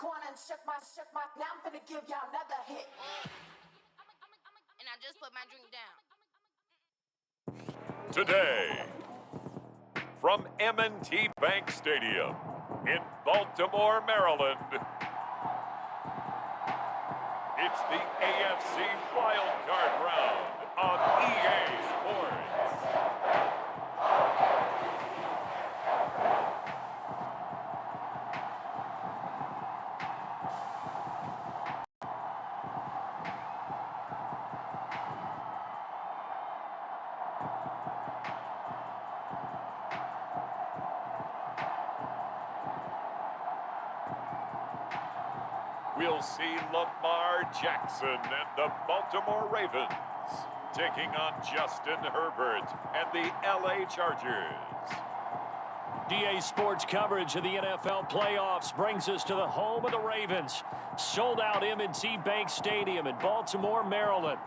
corner and shook my. Now I'm finna give y'all another hit. And I just put my drink down. Today, from M&T Bank Stadium in Baltimore, Maryland, it's the AFC Wildcard Round on EA Sports. We'll see Lamar Jackson and the Baltimore Ravens taking on Justin Herbert and the LA Chargers. EA Sports coverage of the NFL playoffs brings us to the home of the Ravens. Sold out M&T Bank Stadium in Baltimore, Maryland.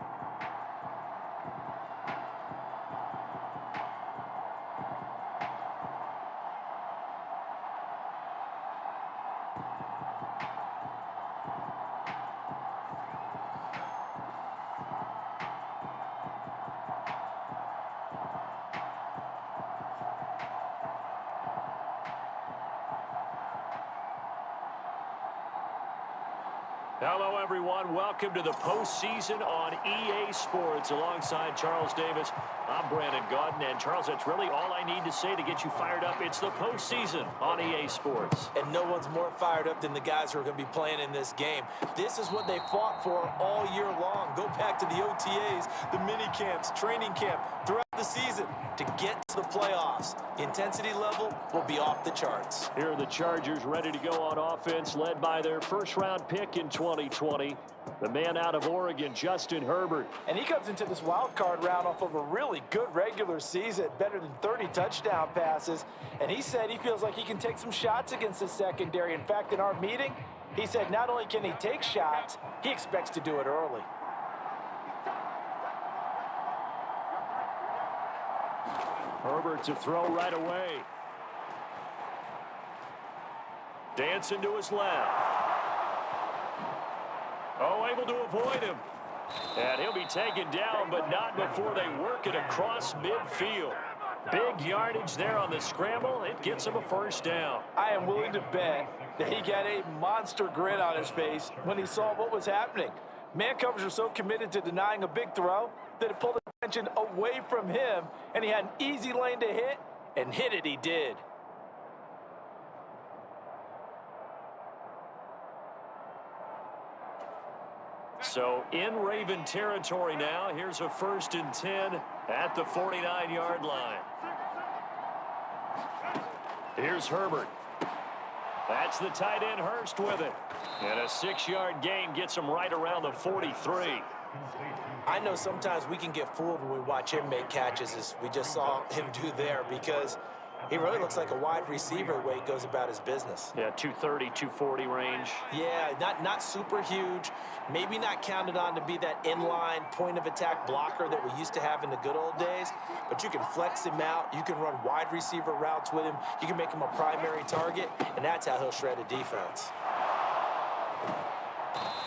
Hello, everyone. Welcome to the postseason on EA Sports. Alongside Charles Davis, I'm Brandon Gaudin. And, Charles, that's really all I need to say to get you fired up. It's the postseason on EA Sports. And no one's more fired up than the guys who are going to be playing in this game. This is what they fought for all year long. Go back to the OTAs, the mini camps, training camp, throughout the season to get to the playoffs. The intensity level will be off the charts. Here are the Chargers ready to go on offense, led by their first-round pick in 2020, the man out of Oregon, Justin Herbert. And he comes into this wild card round off of a really good regular season, better than 30 touchdown passes. And he said he feels like he can take some shots against the secondary. In fact, in our meeting, he said not only can he take shots, he expects to do it early. Herbert to throw right away. Dancing to his left. Oh, able to avoid him. And he'll be taken down, but not before they work it across midfield. Big yardage there on the scramble. It gets him a first down. I am willing to bet that he got a monster grin on his face when he saw what was happening. Man covers are so committed to denying a big throw that it pulled attention away from him, and he had an easy lane to hit, and hit it he did. So in Raven territory now. Here's a 1st and 10 at the 49-yard line. Here's Herbert. That's the tight end Hurst with it. And a 6-yard gain gets him right around the 43. I know sometimes we can get fooled when we watch him make catches, as we just saw him do there, because he really looks like a wide receiver the way he goes about his business. Yeah, 230, 240 range. Yeah, not super huge. Maybe not counted on to be that inline point-of-attack blocker that we used to have in the good old days. But you can flex him out. You can run wide receiver routes with him. You can make him a primary target, and that's how he'll shred a defense.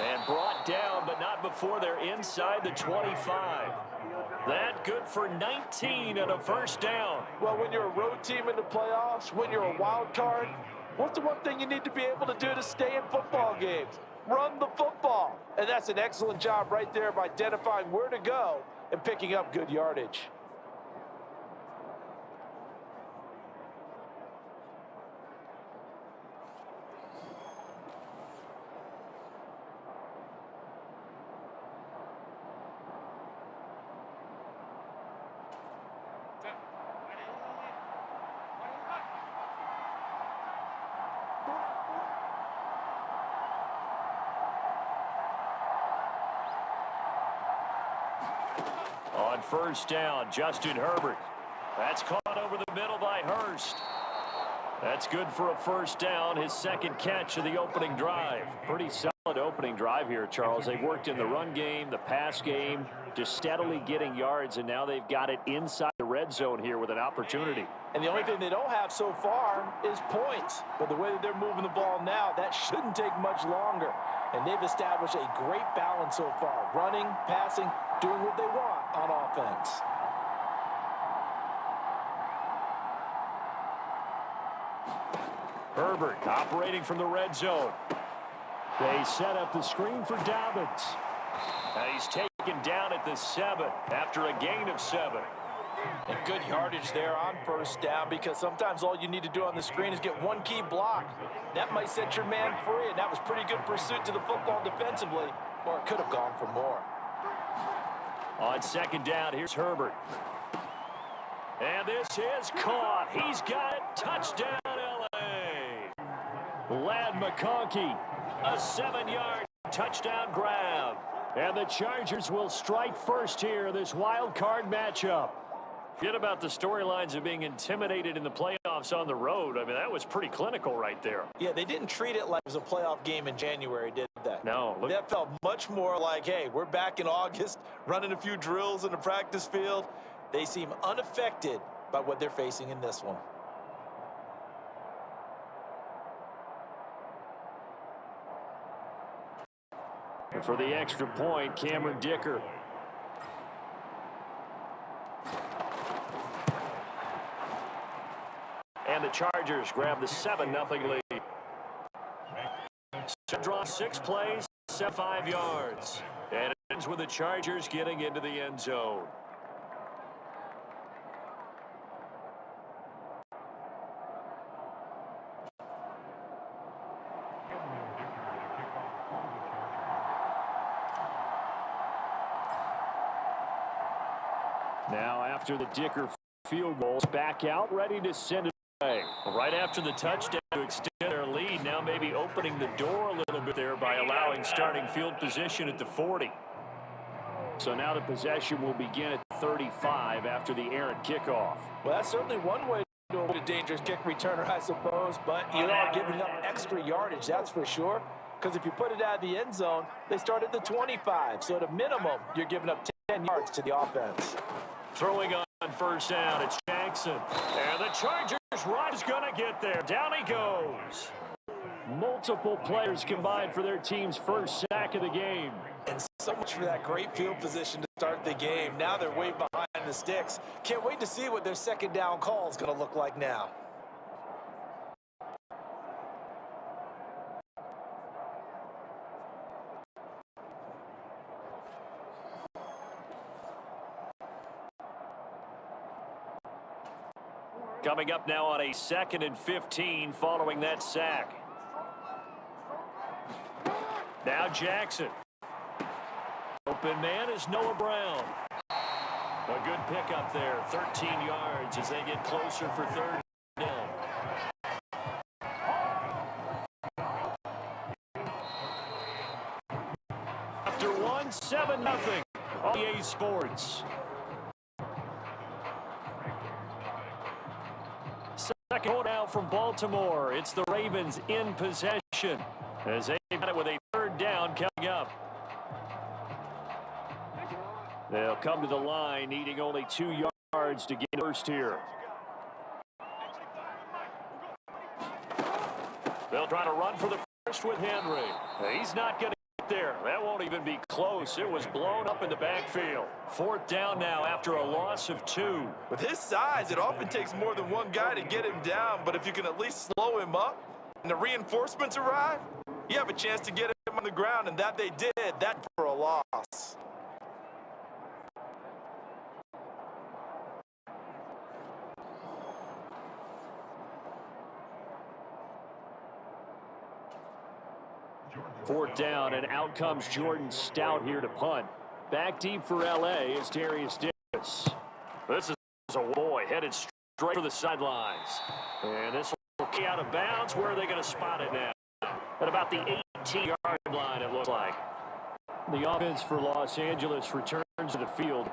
And brought down, but not before they're inside the 25. That good for 19 and a first down. Well, when you're a road team in the playoffs, when you're a wild card, what's the one thing you need to be able to do to stay in football games? Run the football. And that's an excellent job right there of identifying where to go and picking up good yardage. On first down, Justin Herbert. That's caught over the middle by Hurst. That's good for a first down, his second catch of the opening drive. Pretty solid opening drive here, Charles. They've worked in the run game, the pass game, just steadily getting yards, and now they've got it inside the red red zone here with an opportunity. And the only thing they don't have so far is points. But the way that they're moving the ball now, that shouldn't take much longer. And they've established a great balance so far. Running, passing, doing what they want on offense. Herbert operating from the red zone. They set up the screen for Dobbins. He's taken down at the 7 after a gain of 7. And good yardage there on first down, because sometimes all you need to do on the screen is get one key block. That might set your man free, and that was pretty good pursuit to the football defensively, or it could have gone for more. On second down, here's Herbert. And this is caught. He's got it. Touchdown, L.A. Lad McConkey, a 7-yard touchdown grab. And the Chargers will strike first here, this wild card matchup. Forget about the storylines of being intimidated in the playoffs on the road. I mean, that was pretty clinical right there. Yeah, they didn't treat it like it was a playoff game in January, did they? No. That felt much more like, hey, we're back in August, running a few drills in the practice field. They seem unaffected by what they're facing in this one. And for the extra point, Cameron Dicker. And the Chargers grab the 7-0 lead. Set draw 6 plays, 5 yards. And it ends with the Chargers getting into the end zone. Now after the Dicker field goals, back out, ready to send it away. Right after the touchdown to extend their lead, now maybe opening the door a little bit there by allowing starting field position at the 40. So now the possession will begin at 35 after the errant kickoff. Well, that's certainly one way to avoid a dangerous kick returner, I suppose, but you are giving up extra yardage, that's for sure. Because if you put it out of the end zone, they start at the 25. So at a minimum, you're giving up 10 yards to the offense. Throwing on first down, it's Jackson. And the Chargers right is going to get there. Down he goes. Multiple players combined for their team's first sack of the game. And so much for that great field position to start the game. Now they're way behind the sticks. Can't wait to see what their second down call is going to look like now. Coming up now on a 2nd and 15 following that sack. Now Jackson. Open man is Noah Brown. A good pickup there, 13 yards as they get closer for 3rd down. After 7-0 on EA Sports. Second now from Baltimore. It's the Ravens in possession as they've got it with a 3rd down coming up. They'll come to the line needing only 2 yards to get first here. They'll try to run for the first with Henry. He's not going to get there. That won't even be close. It was blown up in the backfield. 4th down now after a loss of 2. With his size, it often takes more than one guy to get him down, but if you can at least slow him up and the reinforcements arrive, you have a chance to get him on the ground, and that they did. That for a loss. Fourth down, and out comes Jordan Stout here to punt. Back deep for L.A. is Darius Davis. This is a boy headed straight for the sidelines. And this will kick out of bounds. Where are they going to spot it now? At about the 18-yard line, it looks like. The offense for Los Angeles returns to the field.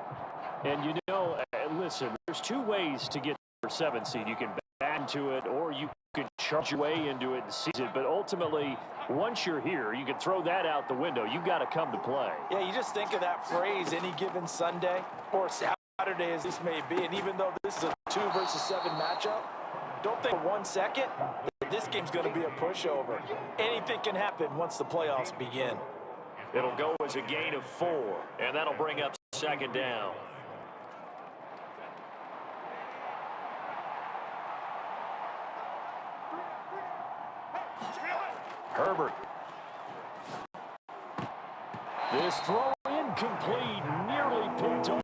And you know, listen, there's 2 ways to get your 7th seed. You can back into it, or you can charge your way into it and seize it. But ultimately, once you're here, you can throw that out the window. You've got to come to play. Yeah, you just think of that phrase, any given Sunday, or Saturday. Saturday as this may be, and even though this is a 2 versus 7 matchup, don't think for 1 second that this game's going to be a pushover. Anything can happen once the playoffs begin. It'll go as a gain of 4, and that'll bring up second down. Herbert. This throw incomplete, nearly picked off.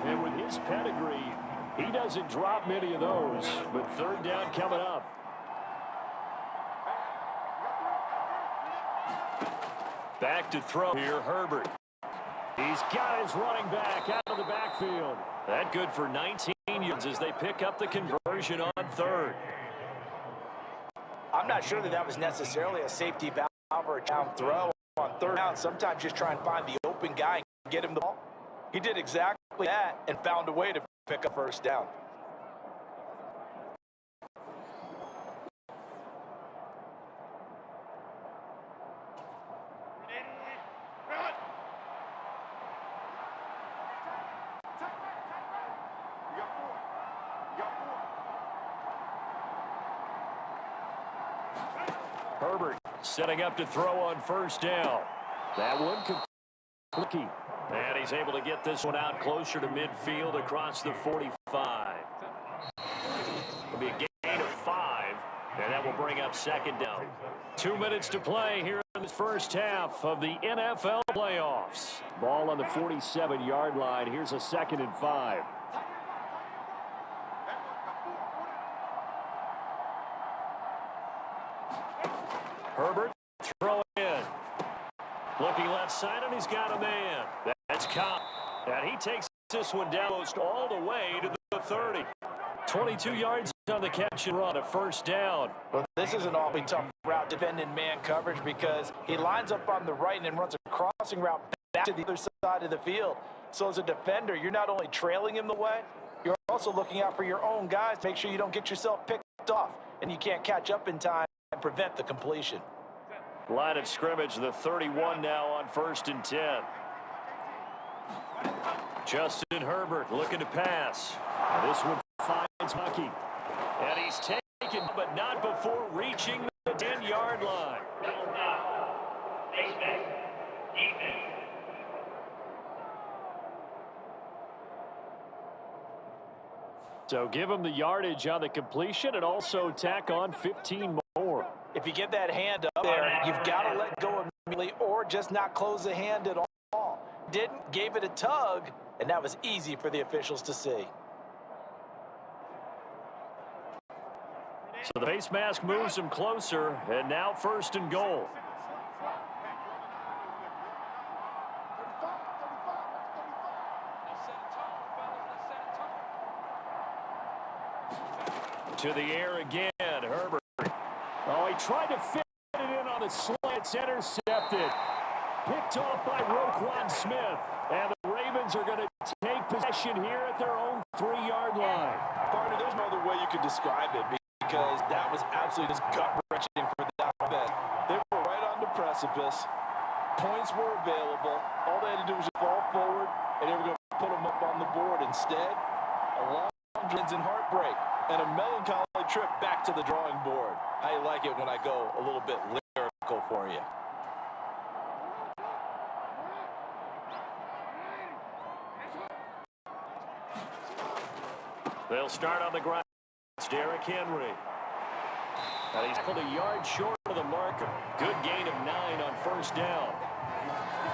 And with his pedigree, he doesn't drop many of those. But third down coming up. Back to throw here, Herbert. He's got his running back out of the backfield. That good for 19 yards as they pick up the conversion on third. I'm not sure that was necessarily a safety valve or a down throw on third down. Sometimes just try and find the open guy and get him the ball. He did exactly that and found a way to pick up first down. Herbert setting up to throw on first down. That one complete. And he's able to get this one out closer to midfield across the 45. It'll be a gain of 5, and that will bring up second down. 2 minutes to play here in the first half of the NFL playoffs. Ball on the 47-yard line. Here's a 2nd and 5. Herbert throwing in. Looking left side, and he's got a man. That's Cobb. And he takes this one down almost all the way to the 30. 22 yards on the catch and run, a first down. Well, this is an awfully tough route defending man coverage because he lines up on the right and then runs a crossing route back to the other side of the field. So as a defender, you're not only trailing him the way, you're also looking out for your own guys. Make sure you don't get yourself picked off, and you can't catch up in time and prevent the completion. Line of scrimmage, the 31 now on 1st and 10. Justin Herbert looking to pass. This one finds Bucky. And he's taken, but not before reaching the 10-yard line. So give him the yardage on the completion and also tack on 15 more. If you get that hand up there, you've got to let go immediately or just not close the hand at all. Didn't, gave it a tug, and that was easy for the officials to see. So the face mask moves him closer, and now 1st and goal. To the air again, Herbert. Oh, he tried to fit it in on the slant. It's intercepted. Picked off by Roquan Smith. And the Ravens are going to take possession here at their own 3-yard line. Partner, there's no other way you could describe it because that was absolutely just gut-wrenching for that offense. They were right on the precipice. Points were available. All they had to do was just fall forward, and they were going to put them up on the board. Instead, a long dreams and heartbreak and a melancholy trip back to the drawing board. I like it when I go a little bit lyrical for you. They'll start on the ground. It's Derrick Henry. And he's tackled a yard short of the marker. Good gain of 9 on 1st down.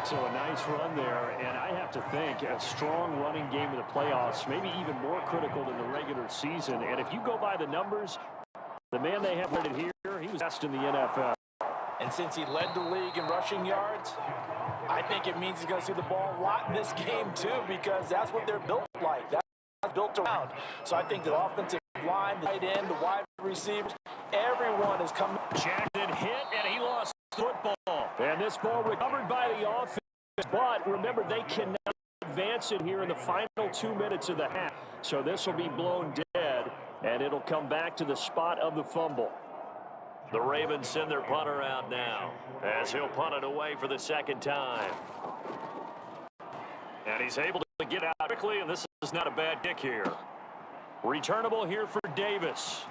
So a nice run there, and I have to think a strong running game in the playoffs, maybe even more critical than the regular season. And if you go by the numbers, the man they have rated here, he was best in the NFL. And since he led the league in rushing yards, I think it means he's going to see the ball a lot in this game too, because that's what they're built like. That's built around. So I think the offensive line, the tight end, the wide receivers, everyone is coming. Jackson hit, and he lost the football. And this ball recovered by the offense. But remember, they cannot advance it here in the final 2 minutes of the half. So this will be blown dead, and it'll come back to the spot of the fumble. The Ravens send their punter out now as he'll punt it away for the 2nd time. And he's able to get out quickly, and this is not a bad kick here. Returnable here for Davis.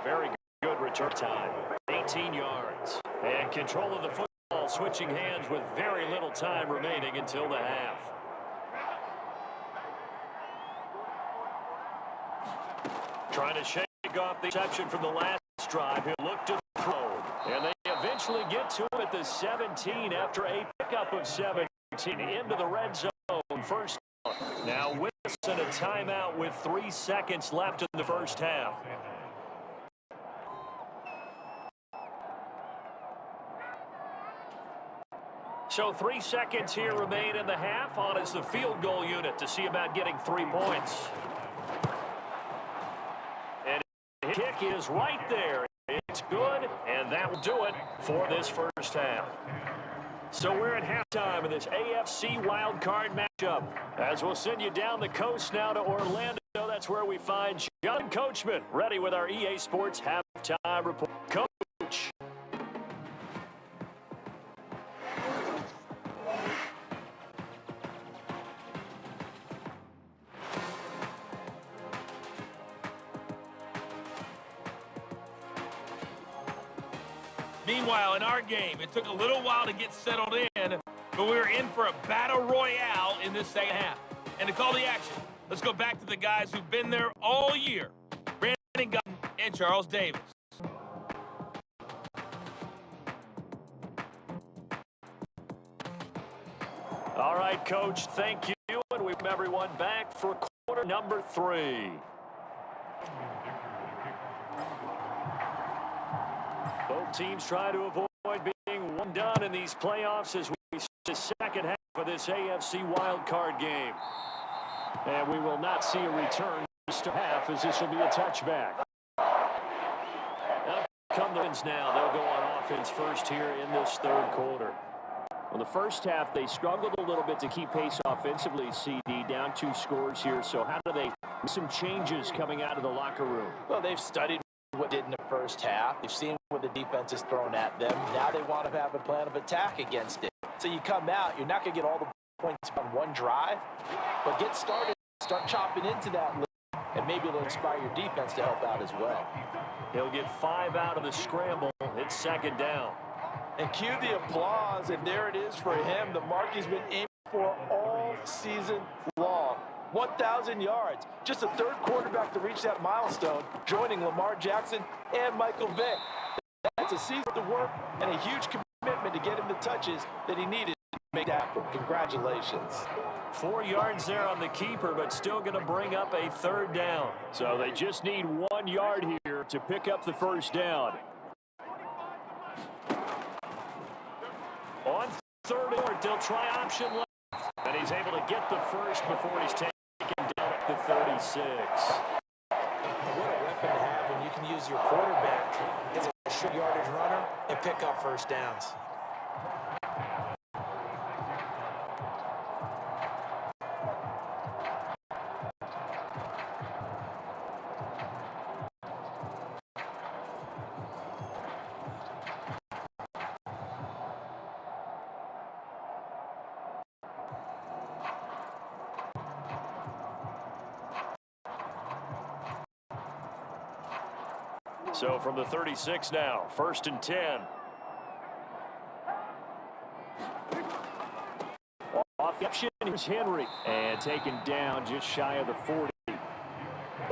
Very good return time. 18 yards. And control of the football, switching hands with very little time remaining until the half. Trying to shake off the reception from the last drive. He'll look to throw. And they eventually get to him at the 17 after a pickup of 17 into the red zone. First down. Now Wilson a timeout with 3 seconds left in the first half. So 3 seconds here remain in the half. On is the field goal unit to see about getting 3 points. And his kick is right there. It's good, and that will do it for this first half. So we're at halftime in this AFC wildcard matchup. As we'll send you down the coast now to Orlando. That's where we find John Coachman ready with our EA Sports halftime report. Coach. Meanwhile, in our game, it took a little while to get settled in, but we were in for a battle royale in this second half. And to call the action, let's go back to the guys who've been there all year, Brandon Gordon and Charles Davis. All right, Coach, thank you. And we welcome everyone back for quarter number 3. Both teams try to avoid being one done in these playoffs as we see the second half of this AFC wildcard game. And we will not see a return to half as this will be a touchback. Now come the Ravens now. They'll go on offense first here in this third quarter. Well, the first half, they struggled a little bit to keep pace offensively, CD, down 2 scores here. So how do they make some changes coming out of the locker room? Well, they've studied what they did in the first half. They've seen what the defense is thrown at them. Now they want to have a plan of attack against it. So you come out, you're not going to get all the points on one drive, but get started, start chopping into that lead, and maybe it'll inspire your defense to help out as well. He'll get 5 out of the scramble. It's second down. And cue the applause, and there it is for him, the mark he's been aiming for all season long. 1,000 yards. Just a third quarterback to reach that milestone, joining Lamar Jackson and Michael Vick. That's a season of work and a huge commitment to get him the touches that he needed to make that happen. Congratulations. 4 yards there on the keeper, but still going to bring up a third down. So they just need 1 yard here to pick up the first down. On third and they'll try option left. And he's able to get the first before he's taken down at the 36. What a weapon to have when you can use your quarterback as a short yardage runner and pick up first downs. So from the 36 now, 1st and 10. Off the option, here's Henry. And taken down just shy of the 40. Well,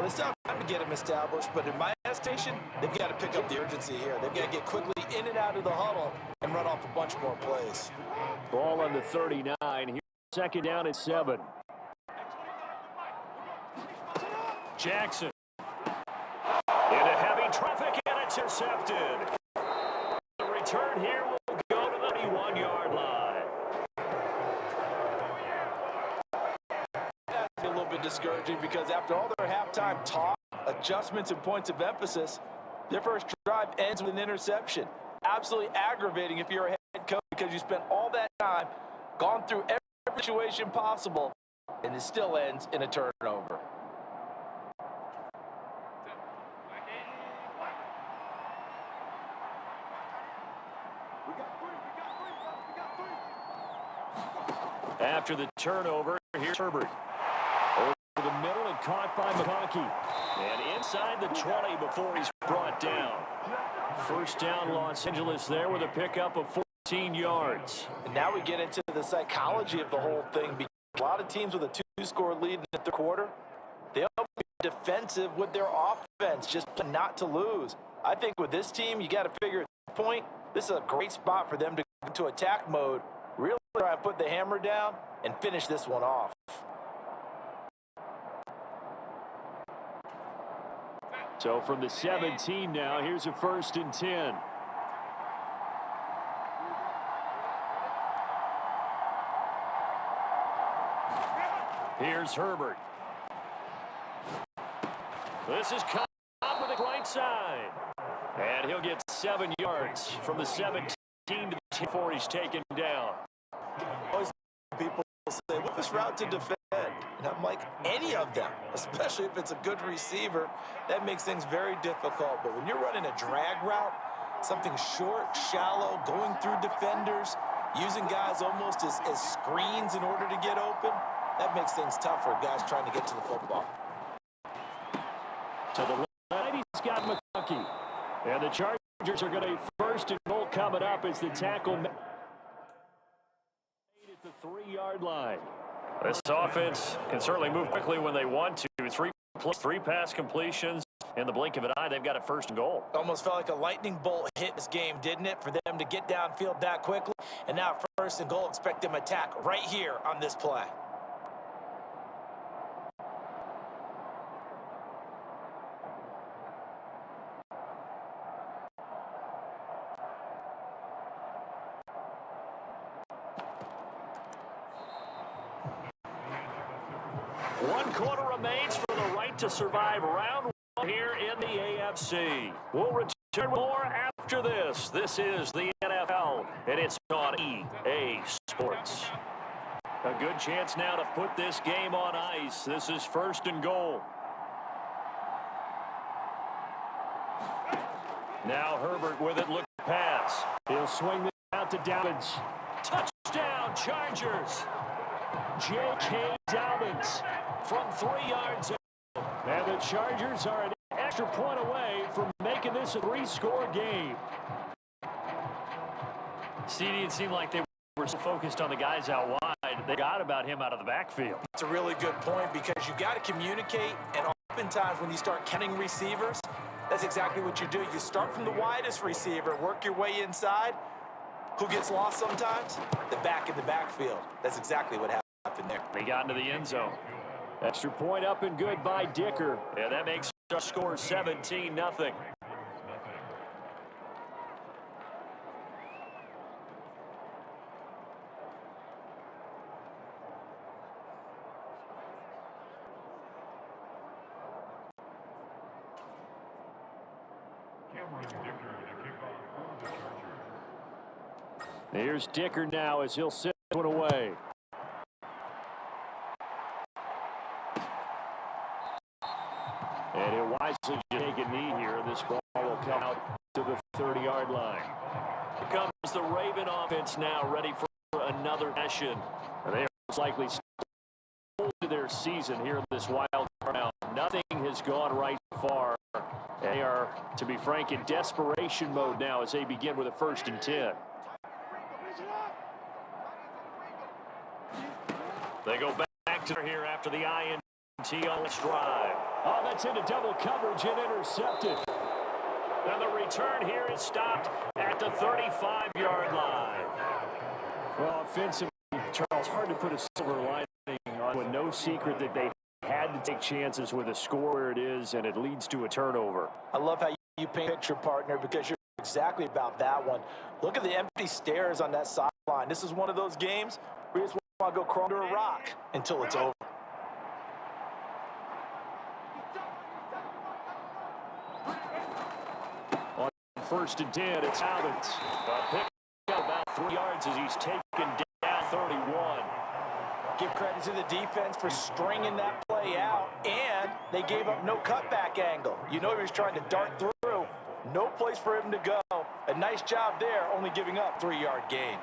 they still have time to get him established, but in my estimation, they've got to pick up the urgency here. They've got to get quickly in and out of the huddle and run off a bunch more plays. Ball on the 39. Here's second down at 7. Jackson. Into heavy traffic and it's intercepted. The return here will go to the 31-yard line. That's a little bit discouraging because after all their halftime talk, adjustments and points of emphasis, their first drive ends with an interception. Absolutely aggravating if you're a head coach because you spent all that time, gone through every situation possible, and it still ends in a turnover. After the turnover, Here's Herbert. Over the middle and caught by McConkey. And inside the 20 before he's brought down. First down, Los Angeles there with a pickup of 14 yards. And now we get into the psychology of the whole thing. Because a lot of teams with a two-score lead in the third quarter, they'll be defensive with their offense, just not to lose. I think with this team, you got to figure at this point, this is a great spot for them to go into attack mode, really try and put the hammer down and finish this one off. So from the 17 now, here's a 1st and 10. Here's Herbert. This is caught with the right side. And he'll get 7 yards from the 17 to the 10 before he's taken down. Always people say, what's this route to defend? And I'm like, any of them, especially if it's a good receiver, that makes things very difficult. But when you're running a drag route, something short, shallow, going through defenders, using guys almost as screens in order to get open, that makes things tough for guys trying to get to the football. To the right, he's got McConkey. And the Chargers are going to 1st and goal coming up as the tackle at the 3-yard line. This offense can certainly move quickly when they want to. 3 pass completions in the blink of an eye. They've got a 1st and goal. Almost felt like a lightning bolt hit this game, didn't it? For them to get downfield that quickly. And now 1st and goal, expect them to attack right here on this play. One quarter remains for the right to survive round 1 here in the AFC. We'll return with more after this. This is the NFL, and it's on EA Sports. A good chance now to put this game on ice. This is 1st and goal. Now Herbert with it, look pass. He'll swing this out to Dobbins. Touchdown, Chargers. J.K. Dobbins from 3 yards out. And the Chargers are an extra point away from making this a 3-score game. CD, it seemed like they were so focused on the guys out wide, they forgot about him out of the backfield. It's a really good point because you got to communicate, and oftentimes when you start counting receivers, that's exactly what you do. You start from the widest receiver, work your way inside. Who gets lost sometimes? The back in the backfield. That's exactly what happened there. They got into the end zone. Extra point up and good by Dicker. And that makes our score 17-0. Here's Dicker now as he'll sit one away. And he'll wisely take a knee here. This ball will come out to the 30-yard line. Here comes the Raven offense now, ready for another session. And they are most likely still to their season here in this wild card round. Nothing has gone right far. They are, to be frank, in desperation mode now as they begin with a 1st and 10. They go back to here after the INT on this drive. Oh, that's into double coverage and intercepted. And the return here is stopped at the 35-yard line. Well, offensively, Charles, hard to put a silver lining on. No secret that they had to take chances with a score where it is, and it leads to a turnover. I love how you paint a picture, partner, because you're exactly about that one. Look at the empty stairs on that sideline. This is one of those games where you just want to go crawl under a rock until it's over. On 1st and 10, it's Alvins. Pick up about 3 yards as he's taken down 31. Give credit to the defense for stringing that play out, and they gave up no cutback angle. You know he was trying to dart through. No place for him to go. A nice job there, only giving up 3-yard gain.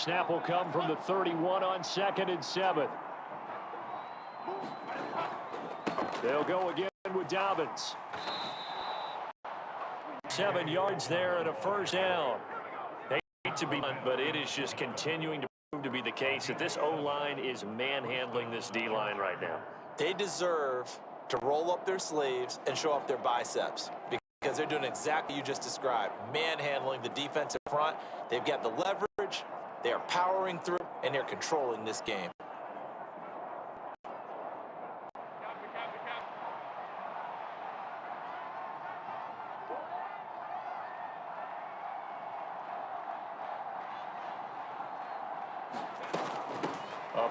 snap will come from the 31 on 2nd and 7. They'll go again with Dobbins. 7 yards there and a first down. They hate to be, but it is just continuing to prove to be the case that this O-line is manhandling this D-line right now. They deserve to roll up their sleeves and show up their biceps because they're doing exactly what you just described, manhandling the defensive front. They've got the leverage, they are powering through, and they're controlling this game.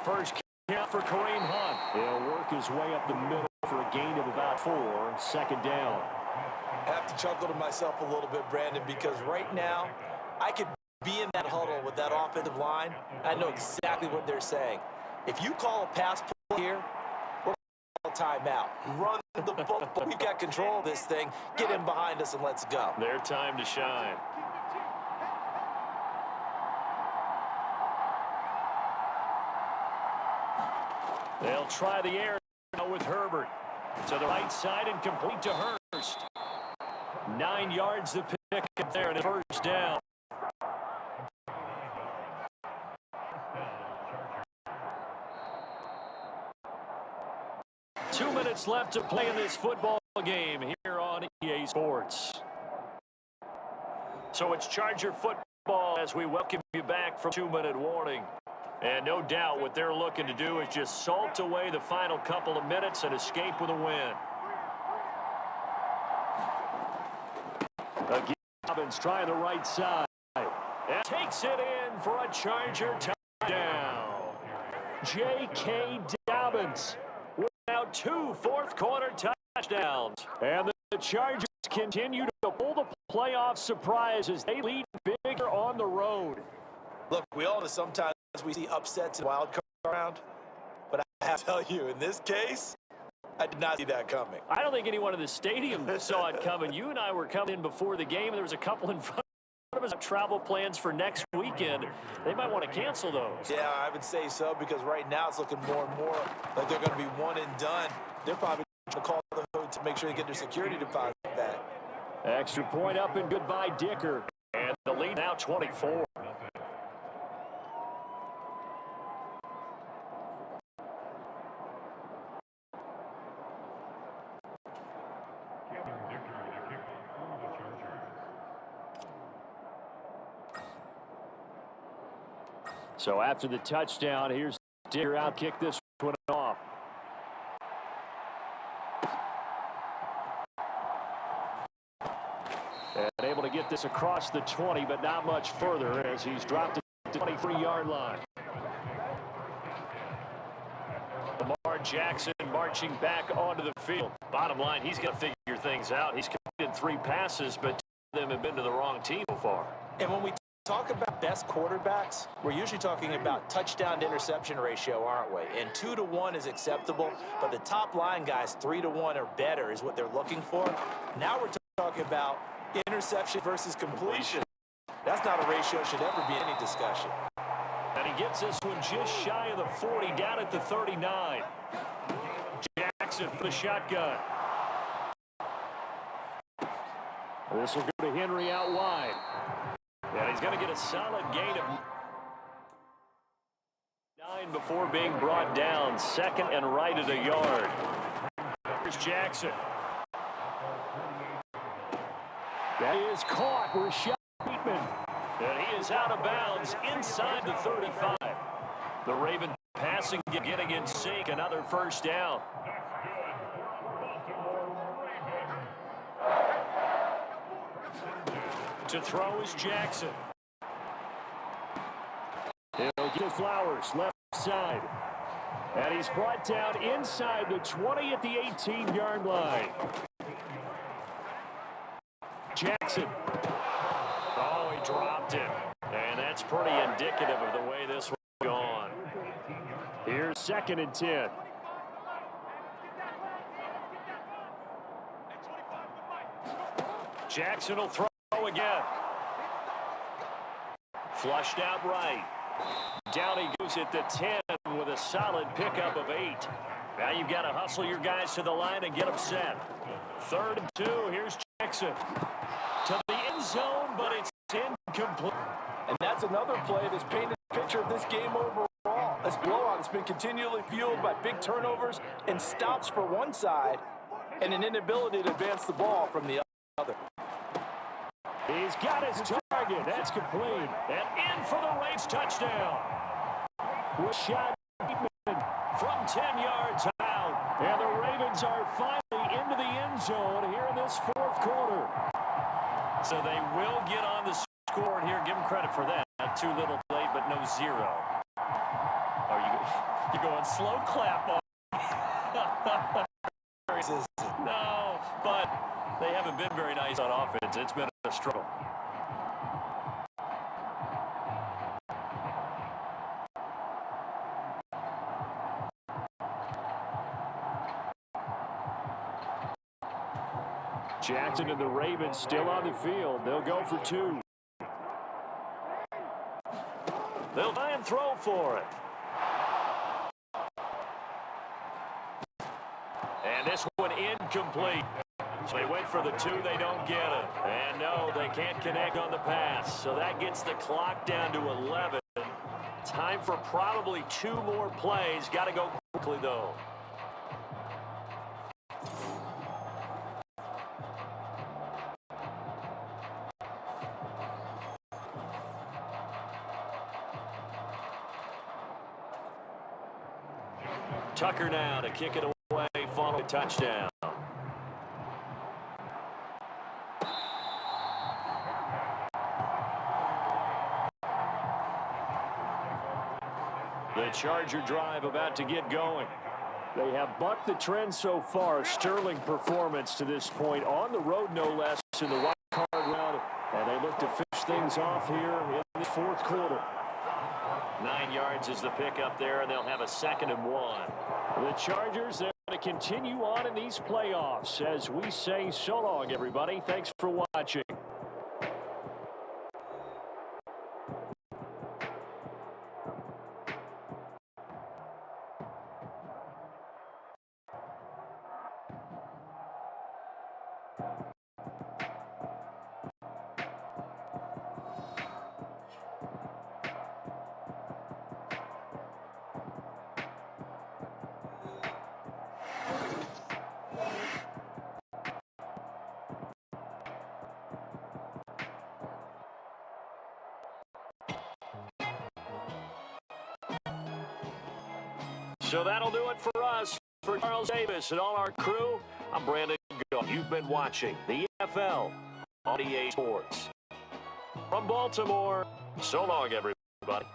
First count for Kareem Hunt. He'll work his way up the middle for a gain of about 4. 2nd down. I have to chuckle to myself a little bit, Brandon, because right now I could be in that huddle with that offensive line. I know exactly what they're saying. If you call a pass play here, we're going to call a timeout. Run the ball. We've got control of this thing. Get in behind us and let's go. Their time to shine. They'll try the air with Herbert. To the right side and complete to Hurst. 9 yards the pick up there and a first down. Two minutes left to play in this football game here on EA Sports. So it's Charger football as we welcome you back from 2-minute warning. And no doubt what they're looking to do is just salt away the final couple of minutes and escape with a win. Again, Dobbins trying the right side. And takes it in for a Charger touchdown. J.K. Dobbins with now 2 fourth-quarter touchdowns. And the Chargers continue to pull the playoff surprise as they lead bigger on the road. Look, we all know sometimes we see upsets in the wild card round, but I have to tell you, in this case, I did not see that coming. I don't think anyone in the stadium saw it coming. You and I were coming in before the game, and there was a couple in front of us travel plans for next weekend. They might want to cancel those. Yeah, I would say so, because right now it's looking more and more like they're going to be one and done. They're probably going to call the hood to make sure they get their security deposit back. Extra point up and goodbye, Dicker. And the lead now 24. So after the touchdown, here's Dicker out, kick this one off. And able to get this across the 20, but not much further as he's dropped it to the 23-yard line. Lamar Jackson marching back onto the field. Bottom line, he's going to figure things out. He's completed 3 passes, but 2 of them have been to the wrong team so far. And when we talk about best quarterbacks, we're usually talking about touchdown to interception ratio, aren't we? And 2 to 1 is acceptable, but the top line guys, 3 to 1 or better is what they're looking for. Now we're talking about interception versus completion. That's not a ratio should ever be any discussion. And he gets this one just shy of the 40, down at the 39. Jackson for the shotgun. This will go to Henry out wide. And he's going to get a solid gain of 9 before being brought down. 2nd and right at a yard. Here's Jackson. That is caught. Rashad Bateman. And he is out of bounds inside the 35. The Raven passing getting in sync. Another first down. To throw is Jackson. He'll get Flowers left side. And he's brought down inside the 20 at the 18-yard line. Jackson. Oh, he dropped it. And that's pretty indicative of the way this one's gone. Here's 2nd and 10. Jackson will throw again. Flushed out right. Down he goes at the 10 with a solid pickup of 8. Now you've got to hustle your guys to the line and get them set. 3rd and 2. Here's Jackson to the end zone, but it's incomplete. And that's another play that's painted a picture of this game overall. This blowout has been continually fueled by big turnovers and stops for one side and an inability to advance the ball from the other. He's got his target. That's complete. And in for the Ravens touchdown. Rashad from 10 yards out. And the Ravens are finally into the end zone here in this 4th quarter. So they will get on the scoreboard here. Give them credit for that. Too little late, but no 0. You're going slow clap on. No, but they haven't been very nice on offense. It's been a struggle. Jackson and the Ravens still on the field. They'll go for 2. They'll try and throw for it. And this one incomplete. So they went for the 2. They don't get it. And no, they can't connect on the pass. So that gets the clock down to 11. Time for probably 2 more plays. Got to go quickly, though. Tucker now to kick it away, follow a touchdown. The Charger drive about to get going. They have bucked the trend so far. Sterling performance to this point on the road, no less, in the wild card round. And they look to finish things off here in the 4th quarter. 9 yards is the pickup there, and they'll have a 2nd and 1. The Chargers, they're going to continue on in these playoffs as we say so long, everybody. Thanks for watching. So that'll do it for us. For Charles Davis and all our crew, I'm Brandon Gaudin. You've been watching the NFL on EA Sports. From Baltimore, so long, everybody.